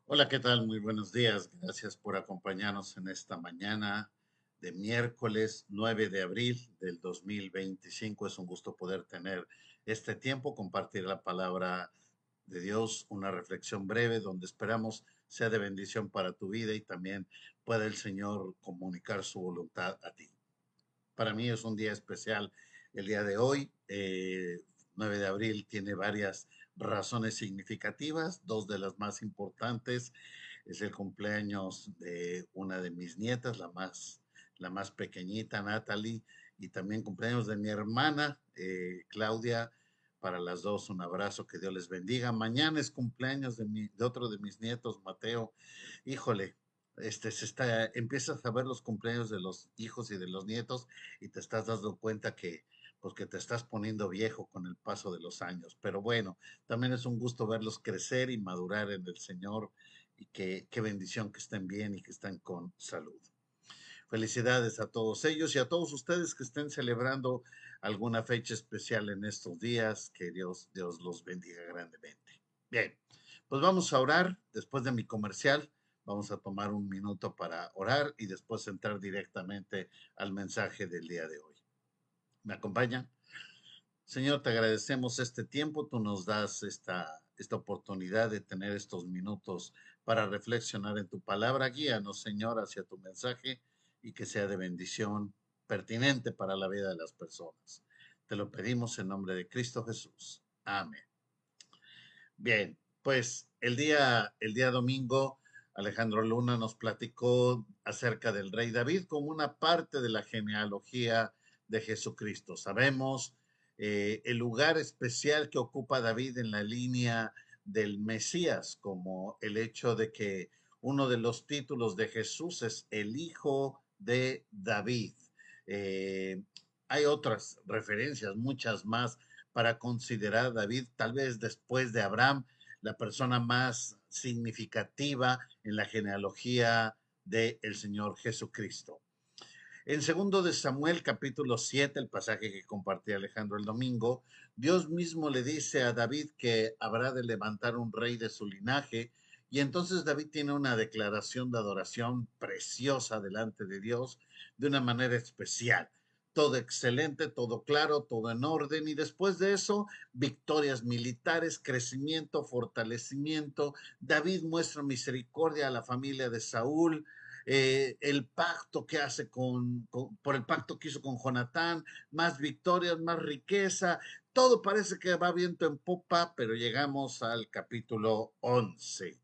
Hola, ¿qué tal? Muy buenos días. Gracias por acompañarnos en esta mañana de miércoles 9 de abril del 2025. Es un gusto poder tener este tiempo, compartir la palabra de Dios, una reflexión breve donde esperamos sea de bendición para tu vida y también pueda el Señor comunicar su voluntad a ti. Para mí es un día especial el día de hoy. 9 de abril tiene varias razones significativas, dos de las más importantes es el cumpleaños de una de mis nietas, la más pequeñita, Natalie, y también cumpleaños de mi hermana, Claudia. Para las dos, un abrazo, que Dios les bendiga. Mañana es cumpleaños de otro de mis nietos, Mateo. Híjole, empiezas a ver los cumpleaños de los hijos y de los nietos y te estás dando cuenta pues que te estás poniendo viejo con el paso de los años. Pero bueno, también es un gusto verlos crecer y madurar en el Señor y qué bendición que estén bien y que estén con salud. Felicidades a todos ellos y a todos ustedes que estén celebrando alguna fecha especial en estos días. Que Dios los bendiga grandemente. Bien, pues vamos a orar después de mi comercial. Vamos a tomar un minuto para orar y después entrar directamente al mensaje del día de hoy. ¿Me acompañan? Señor, te agradecemos este tiempo, tú nos das esta oportunidad de tener estos minutos para reflexionar en tu palabra. Guíanos, Señor, hacia tu mensaje y que sea de bendición pertinente para la vida de las personas. Te lo pedimos en nombre de Cristo Jesús. Amén. Bien, pues el día domingo, Alejandro Luna nos platicó acerca del rey David como una parte de la genealogía de Jesucristo. Sabemos el lugar especial que ocupa David en la línea del Mesías, como el hecho de que uno de los títulos de Jesús es el Hijo de David. Eh, Hay otras referencias, muchas más para considerar a David, tal vez después de Abraham, la persona más significativa en la genealogía del Señor Jesucristo. En segundo de Samuel, capítulo 7, el pasaje que compartía Alejandro el domingo, Dios mismo le dice a David que habrá de levantar un rey de su linaje, y entonces David tiene una declaración de adoración preciosa delante de Dios de una manera especial. Todo excelente, todo claro, todo en orden, y después de eso, victorias militares, crecimiento, fortalecimiento. David muestra misericordia a la familia de Saúl, el pacto que hace por el pacto que hizo con Jonatán, más victorias, más riqueza, todo parece que va viento en popa, pero llegamos al capítulo 11.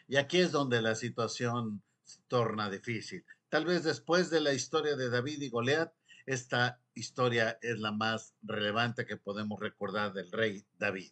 Y aquí es donde la situación se torna difícil. Tal vez después de la historia de David y Goliat, esta historia es la más relevante que podemos recordar del rey David.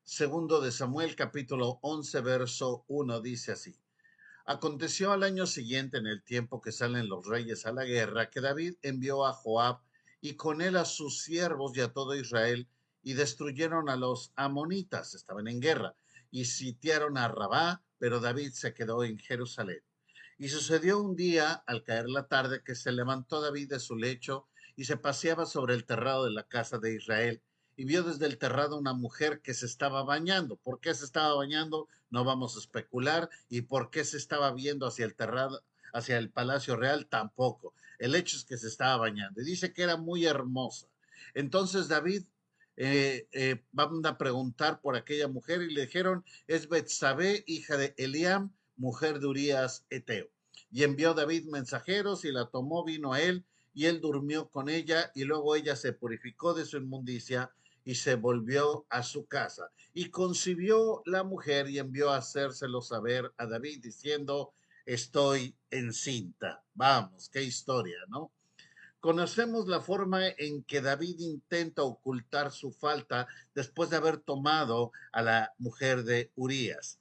Segundo de Samuel, capítulo 11, verso 1, dice así. Aconteció al año siguiente, en el tiempo que salen los reyes a la guerra, que David envió a Joab y con él a sus siervos y a todo Israel, y destruyeron a los amonitas, estaban en guerra, y sitiaron a Rabá, pero David se quedó en Jerusalén. Y sucedió un día, al caer la tarde, que se levantó David de su lecho y se paseaba sobre el terrado de la casa de Israel, y vio desde el terrado una mujer que se estaba bañando. ¿Por qué se estaba bañando? No vamos a especular. ¿Y por qué se estaba viendo hacia el terrado, hacia el Palacio Real? Tampoco. El hecho es que se estaba bañando. Y dice que era muy hermosa. Entonces David van a preguntar por aquella mujer y le dijeron, es Betsabé, hija de Eliam, mujer de Urías Eteo. Y envió David mensajeros y la tomó, vino a él y él durmió con ella y luego ella se purificó de su inmundicia y se volvió a su casa. Y concibió la mujer y envió a hacérselo saber a David diciendo, estoy encinta. Vamos, qué historia, ¿no? Conocemos la forma en que David intenta ocultar su falta después de haber tomado a la mujer de Urías.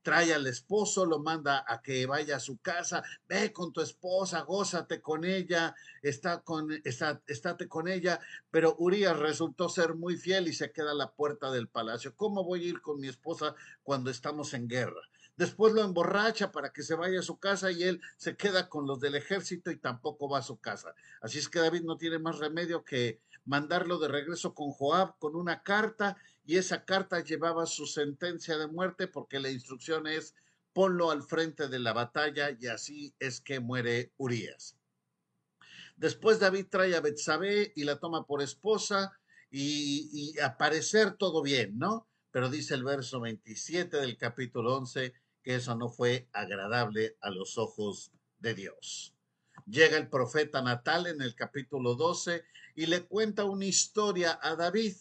Trae al esposo, lo manda a que vaya a su casa, ve con tu esposa, gózate con ella, estate con ella, pero Urias resultó ser muy fiel y se queda a la puerta del palacio. ¿Cómo voy a ir con mi esposa cuando estamos en guerra? Después lo emborracha para que se vaya a su casa y él se queda con los del ejército y tampoco va a su casa. Así es que David no tiene más remedio que mandarlo de regreso con Joab con una carta, y esa carta llevaba su sentencia de muerte, porque la instrucción es: ponlo al frente de la batalla, y así es que muere Urías. Después David trae a Betsabé y la toma por esposa, y a parecer todo bien, ¿no? Pero dice el verso 27 del capítulo 11 que eso no fue agradable a los ojos de Dios. Llega el profeta Natal en el capítulo 12 y le cuenta una historia a David,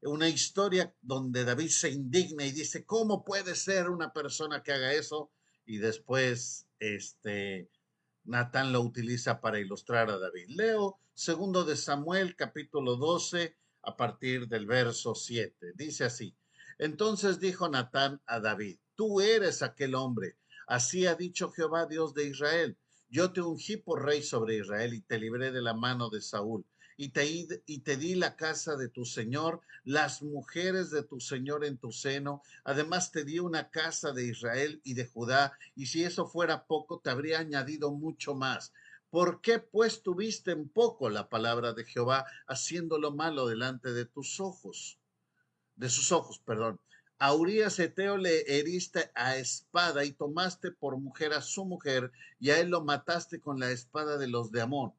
una historia donde David se indigna y dice: ¿cómo puede ser una persona que haga eso? Y después Natán lo utiliza para ilustrar a David. Leo segundo de Samuel, capítulo 12, a partir del verso 7. Dice así: entonces dijo Natán a David: tú eres aquel hombre. Así ha dicho Jehová, Dios de Israel: yo te ungí por rey sobre Israel y te libré de la mano de Saúl. Y te di la casa de tu señor, las mujeres de tu señor en tu seno. Además te di una casa de Israel y de Judá, y si eso fuera poco, te habría añadido mucho más. ¿Por qué pues tuviste en poco la palabra de Jehová, haciendo lo malo delante de tus ojos? De sus ojos, perdón. A Urías Eteo le heriste a espada y tomaste por mujer a su mujer, y a él lo mataste con la espada de los de Amón.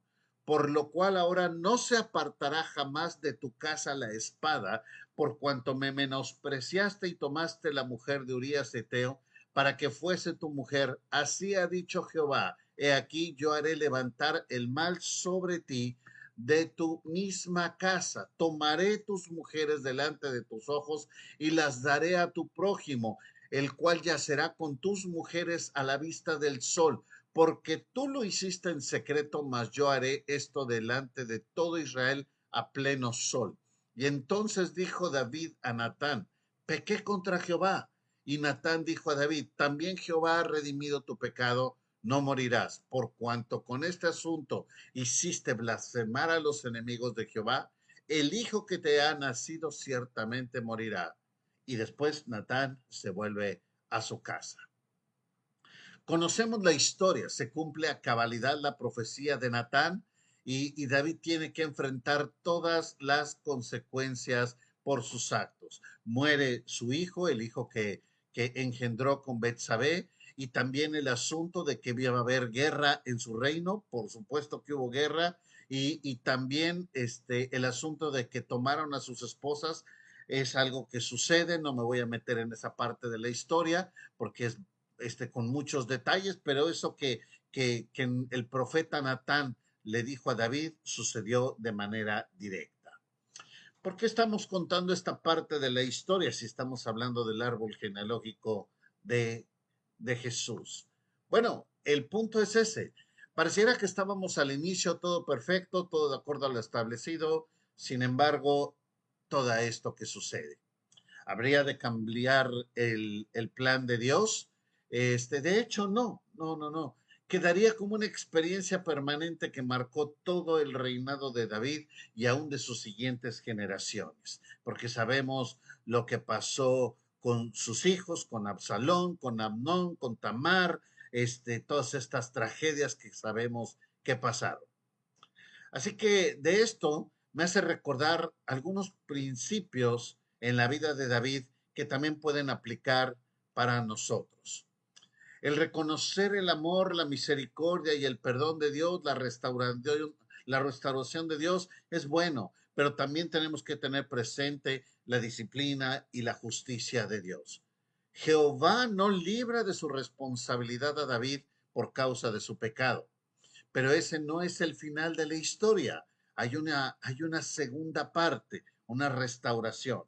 Por lo cual ahora no se apartará jamás de tu casa la espada, por cuanto me menospreciaste y tomaste la mujer de Urías Eteo para que fuese tu mujer. Así ha dicho Jehová: he aquí yo haré levantar el mal sobre ti de tu misma casa. Tomaré tus mujeres delante de tus ojos y las daré a tu prójimo, el cual yacerá con tus mujeres a la vista del sol, porque tú lo hiciste en secreto, mas yo haré esto delante de todo Israel a pleno sol. Y entonces dijo David a Natán: pequé contra Jehová. Y Natán dijo a David: también Jehová ha redimido tu pecado, no morirás, por cuanto con este asunto hiciste blasfemar a los enemigos de Jehová. El hijo que te ha nacido ciertamente morirá. Y después Natán se vuelve a su casa. Conocemos la historia, se cumple a cabalidad la profecía de Natán, y David tiene que enfrentar todas las consecuencias por sus actos. Muere su hijo, el hijo que engendró con Betsabé, y también el asunto de que iba a haber guerra en su reino. Por supuesto que hubo guerra, y también el asunto de que tomaron a sus esposas. Es algo que sucede, no me voy a meter en esa parte de la historia porque es con muchos detalles, pero eso que el profeta Natán le dijo a David sucedió de manera directa. ¿Por qué estamos contando esta parte de la historia si estamos hablando del árbol genealógico de, de Jesús? Bueno, el punto es ese. Pareciera que estábamos al inicio, todo perfecto, todo de acuerdo a lo establecido. Sin embargo, todo esto que sucede. ¿Habría de cambiar el plan de Dios? De hecho, no. Quedaría como una experiencia permanente que marcó todo el reinado de David y aún de sus siguientes generaciones, porque sabemos lo que pasó con sus hijos, con Absalón, con Amnón, con Tamar, todas estas tragedias que sabemos que pasaron. Así que de esto me hace recordar algunos principios en la vida de David que también pueden aplicar para nosotros. El reconocer el amor, la misericordia y el perdón de Dios, la restauración de Dios es bueno, pero también tenemos que tener presente la disciplina y la justicia de Dios. Jehová no libra de su responsabilidad a David por causa de su pecado. Pero ese no es el final de la historia. Hay una segunda parte, una restauración.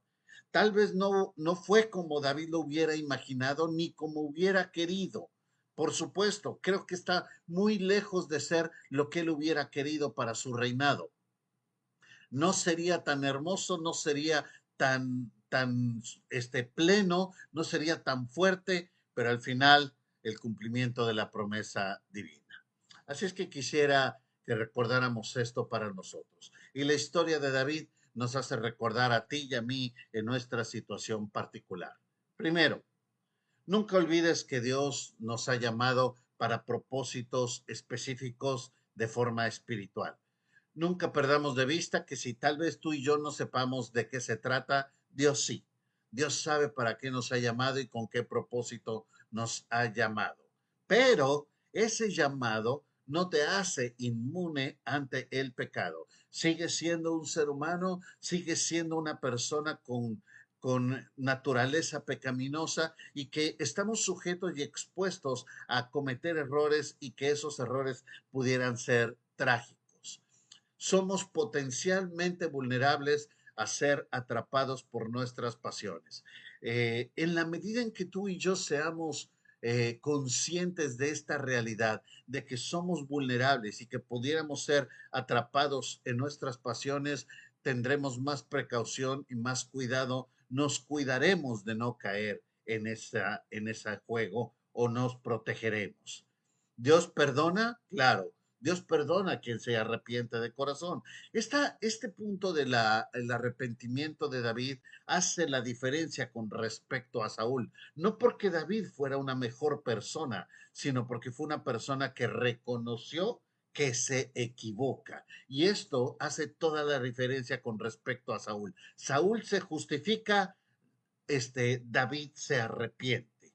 Tal vez no fue como David lo hubiera imaginado ni como hubiera querido. Por supuesto, creo que está muy lejos de ser lo que él hubiera querido para su reinado. No sería tan hermoso, no sería tan pleno, no sería tan fuerte, pero al final el cumplimiento de la promesa divina. Así es que quisiera que recordáramos esto para nosotros. Y la historia de David nos hace recordar a ti y a mí en nuestra situación particular. Primero, nunca olvides que Dios nos ha llamado para propósitos específicos de forma espiritual. Nunca perdamos de vista que si tal vez tú y yo no sepamos de qué se trata, Dios sí. Dios sabe para qué nos ha llamado y con qué propósito nos ha llamado. Pero ese llamado no te hace inmune ante el pecado. Sigues siendo un ser humano, sigues siendo una persona con naturaleza pecaminosa y que estamos sujetos y expuestos a cometer errores y que esos errores pudieran ser trágicos. Somos potencialmente vulnerables a ser atrapados por nuestras pasiones. En la medida en que tú y yo seamos conscientes de esta realidad, de que somos vulnerables y que pudiéramos ser atrapados en nuestras pasiones, tendremos más precaución y más cuidado, nos cuidaremos de no caer en ese juego o nos protegeremos. Dios perdona, claro, Dios perdona a quien se arrepiente de corazón. Este punto del arrepentimiento de David hace la diferencia con respecto a Saúl. No porque David fuera una mejor persona, sino porque fue una persona que reconoció que se equivoca. Y esto hace toda la diferencia con respecto a Saúl. Saúl se justifica, David se arrepiente.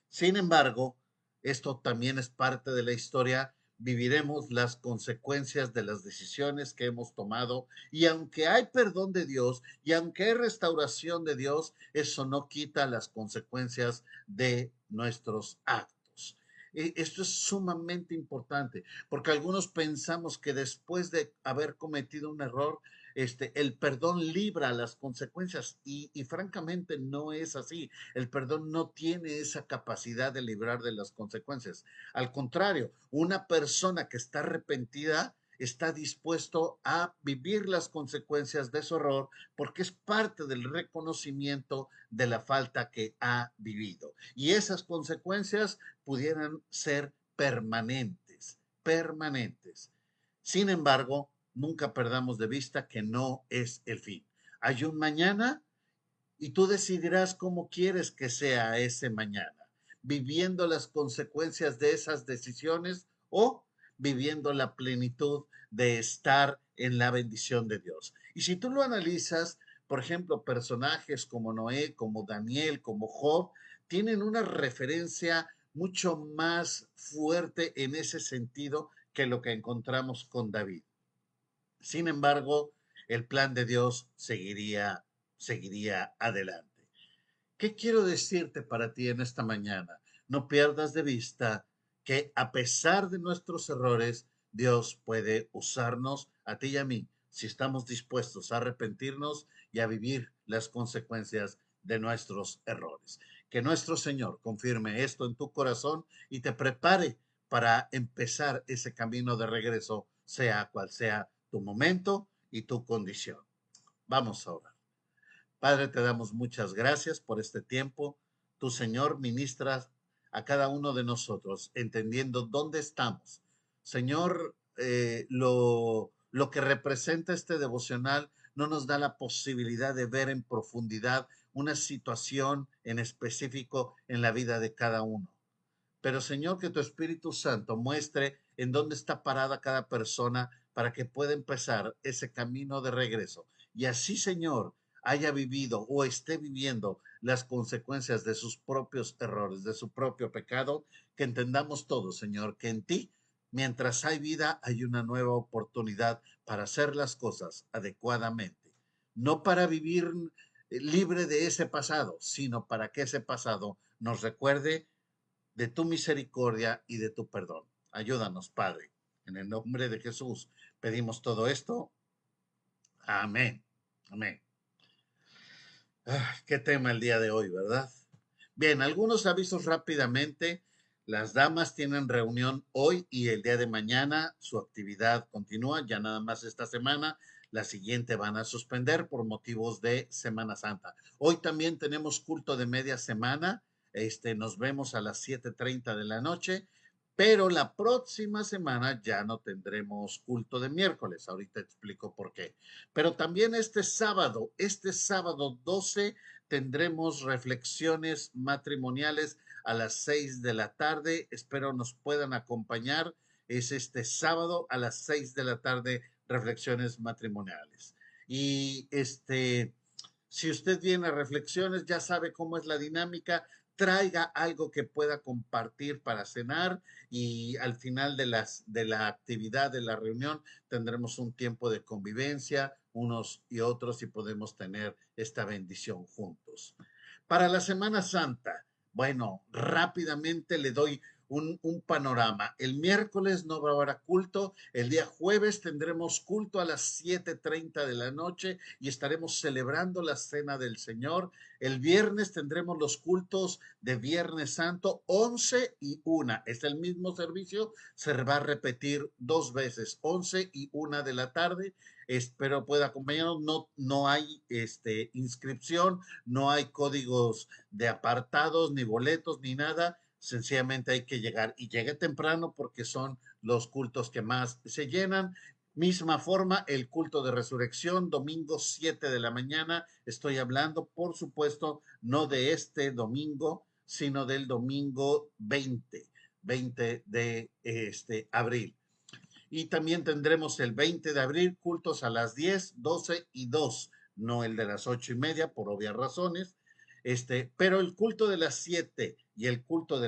Sin embargo, esto también es parte de la historia. Viviremos las consecuencias de las decisiones que hemos tomado y aunque hay perdón de Dios y aunque hay restauración de Dios, eso no quita las consecuencias de nuestros actos. Esto es sumamente importante porque algunos pensamos que después de haber cometido un error, el perdón libra las consecuencias y francamente no es así. El perdón no tiene esa capacidad de librar de las consecuencias. Al contrario, una persona que está arrepentida está dispuesto a vivir las consecuencias de su error porque es parte del reconocimiento de la falta que ha vivido. Y esas consecuencias pudieran ser permanentes, permanentes. Sin embargo, nunca perdamos de vista que no es el fin. Hay un mañana y tú decidirás cómo quieres que sea ese mañana, viviendo las consecuencias de esas decisiones o viviendo la plenitud de estar en la bendición de Dios. Y si tú lo analizas, por ejemplo, personajes como Noé, como Daniel, como Job, tienen una referencia mucho más fuerte en ese sentido que lo que encontramos con David. Sin embargo, el plan de Dios seguiría adelante. ¿Qué quiero decirte para ti en esta mañana? No pierdas de vista que a pesar de nuestros errores, Dios puede usarnos a ti y a mí si estamos dispuestos a arrepentirnos y a vivir las consecuencias de nuestros errores. Que nuestro Señor confirme esto en tu corazón y te prepare para empezar ese camino de regreso, sea cual sea tu momento y tu condición. Vamos a orar. Padre, te damos muchas gracias por este tiempo. Tu Señor ministra a cada uno de nosotros, entendiendo dónde estamos. Señor, lo que representa este devocional no nos da la posibilidad de ver en profundidad una situación en específico en la vida de cada uno. Pero Señor, que tu Espíritu Santo muestre en dónde está parada cada persona para que pueda empezar ese camino de regreso. Y así, Señor, haya vivido o esté viviendo las consecuencias de sus propios errores, de su propio pecado, que entendamos todos, Señor, que en ti, mientras hay vida, hay una nueva oportunidad para hacer las cosas adecuadamente. No para vivir libre de ese pasado, sino para que ese pasado nos recuerde de tu misericordia y de tu perdón. Ayúdanos, Padre. En el nombre de Jesús pedimos todo esto. Amén. Amén. Qué tema el día de hoy, ¿verdad? Bien, algunos avisos rápidamente. Las damas tienen reunión hoy y el día de mañana. Su actividad continúa, ya nada más esta semana. La siguiente van a suspender por motivos de Semana Santa. Hoy también tenemos culto de media semana. Nos vemos a las 7:30 de la noche, pero la próxima semana ya no tendremos culto de miércoles. Ahorita explico por qué. Pero también este sábado 12, tendremos reflexiones matrimoniales a las 6 de la tarde. Espero nos puedan acompañar. Es este sábado a las 6 de la tarde, reflexiones matrimoniales. Y si usted viene a reflexiones, ya sabe cómo es la dinámica. Traiga algo que pueda compartir para cenar y al final de la actividad de la reunión tendremos un tiempo de convivencia unos y otros y podemos tener esta bendición juntos. Para la Semana Santa, bueno, rápidamente le doy un panorama. El miércoles no habrá culto, el día jueves tendremos culto a las 7:30 de la noche y estaremos celebrando la cena del Señor. El viernes tendremos los cultos de Viernes Santo, 11 y 1. Es el mismo servicio, se va a repetir 2 veces, 11 y 1 de la tarde. Espero pueda acompañarnos. No, no hay inscripción, no hay códigos de apartados, ni boletos, ni nada. Sencillamente hay que llegar y llegue temprano porque son los cultos que más se llenan. Misma forma, el culto de resurrección, domingo 7 de la mañana. Estoy hablando, por supuesto, no de este domingo, sino del domingo 20 de abril. Y también tendremos el 20 de abril cultos a las 10, 12 y 2, no el de las 8:30 por obvias razones. Pero el culto de las 7 y el culto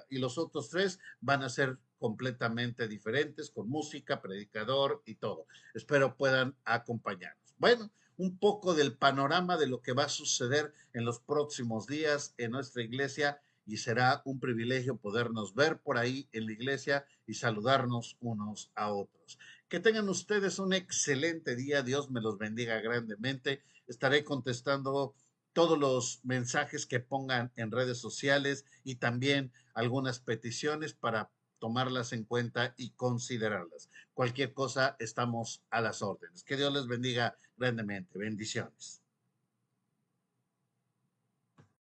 y los otros tres van a ser completamente diferentes, con música, predicador y todo. Espero puedan acompañarnos. Bueno, un poco del panorama de lo que va a suceder en los próximos días en nuestra iglesia y será un privilegio podernos ver por ahí en la iglesia y saludarnos unos a otros. Que tengan ustedes un excelente día. Dios me los bendiga grandemente. Estaré contestando todos los mensajes que pongan en redes sociales y también algunas peticiones para tomarlas en cuenta y considerarlas. Cualquier cosa, estamos a las órdenes. Que Dios les bendiga grandemente. Bendiciones.